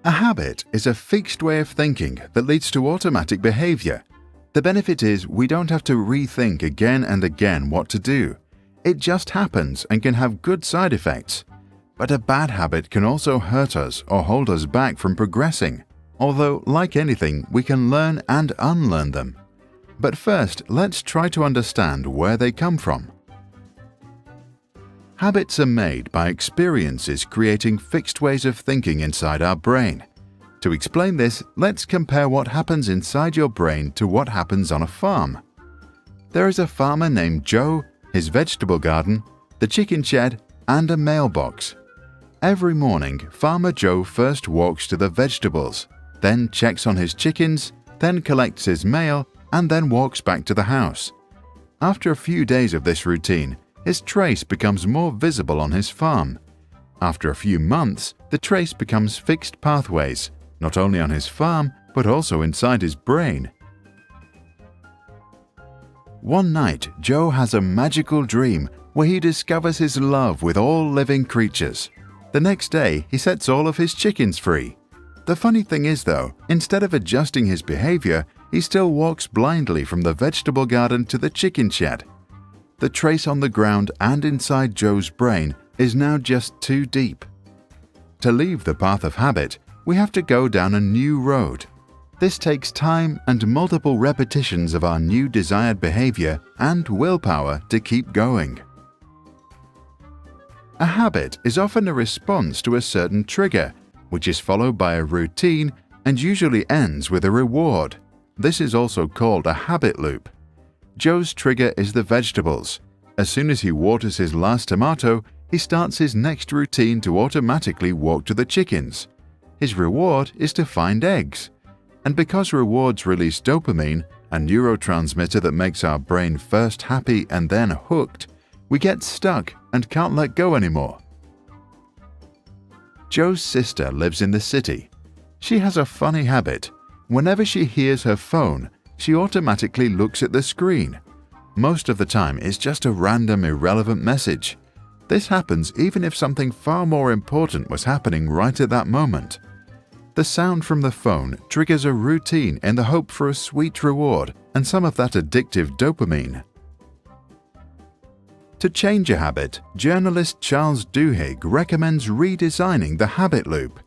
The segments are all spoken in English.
A habit is a fixed way of thinking that leads to automatic behavior. The benefit is we don't have to rethink again and again what to do. It just happens and can have good side effects. But a bad habit can also hurt us or hold us back from progressing. Although, like anything, we can learn and unlearn them. But first, let's try to understand where they come from. Habits are made by experiences creating fixed ways of thinking inside our brain. To explain this, let's compare what happens inside your brain to what happens on a farm. There is a farmer named Joe, his vegetable garden, the chicken shed, and a mailbox. Every morning, Farmer Joe first walks to the vegetables, then checks on his chickens, then collects his mail, and then walks back to the house. After a few days of this routine, his trace becomes more visible on his farm. After a few months, the trace becomes fixed pathways, not only on his farm, but also inside his brain. One night, Joe has a magical dream where he discovers his love with all living creatures. The next day, he sets all of his chickens free. The funny thing is though, instead of adjusting his behavior, he still walks blindly from the vegetable garden to the chicken shed. The trace on the ground and inside Joe's brain is now just too deep. To leave the path of habit, we have to go down a new road. This takes time and multiple repetitions of our new desired behavior and willpower to keep going. A habit is often a response to a certain trigger, which is followed by a routine and usually ends with a reward. This is also called a habit loop. Joe's trigger is the vegetables. As soon as he waters his last tomato, he starts his next routine to automatically walk to the chickens. His reward is to find eggs. And because rewards release dopamine, a neurotransmitter that makes our brain first happy and then hooked, we get stuck and can't let go anymore. Joe's sister lives in the city. She has a funny habit. Whenever she hears her phone, she automatically looks at the screen. Most of the time, it's just a random, irrelevant message. This happens even if something far more important was happening right at that moment. The sound from the phone triggers a routine in the hope for a sweet reward and some of that addictive dopamine. To change a habit, journalist Charles Duhigg recommends redesigning the habit loop.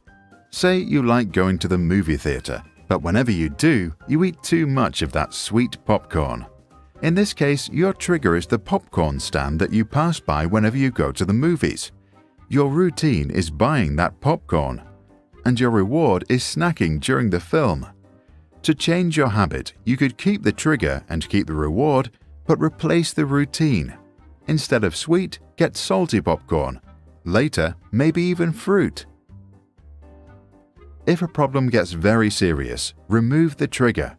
Say you like going to the movie theater, but whenever you do, you eat too much of that sweet popcorn. In this case, your trigger is the popcorn stand that you pass by whenever you go to the movies. Your routine is buying that popcorn, and your reward is snacking during the film. To change your habit, you could keep the trigger and keep the reward, but replace the routine. Instead of sweet, get salty popcorn. Later, maybe even fruit. If a problem gets very serious, remove the trigger.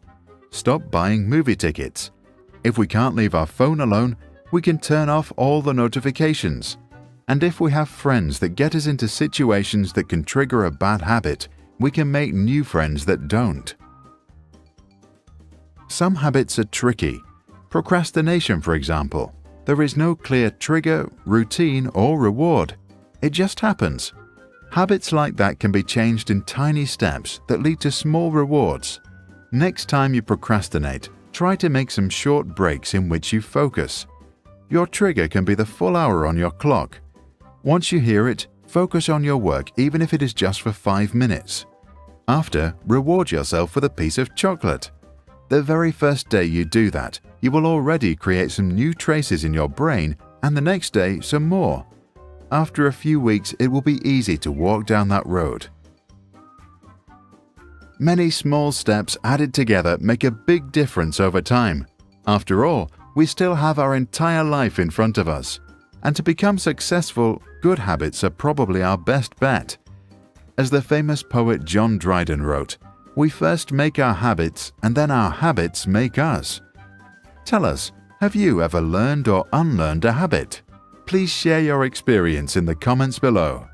Stop buying movie tickets. If we can't leave our phone alone, we can turn off all the notifications. And if we have friends that get us into situations that can trigger a bad habit, we can make new friends that don't. Some habits are tricky. Procrastination, for example. There is no clear trigger, routine, or reward. It just happens. Habits like that can be changed in tiny steps that lead to small rewards. Next time you procrastinate, try to make some short breaks in which you focus. Your trigger can be the full hour on your clock. Once you hear it, focus on your work even if it is just for 5 minutes. After, reward yourself with a piece of chocolate. The very first day you do that, you will already create some new traces in your brain, and the next day some more. After a few weeks, it will be easy to walk down that road. Many small steps added together make a big difference over time. After all, we still have our entire life in front of us. And to become successful, good habits are probably our best bet. As the famous poet John Dryden wrote, "We first make our habits, and then our habits make us." Tell us, have you ever learned or unlearned a habit? Please share your experience in the comments below.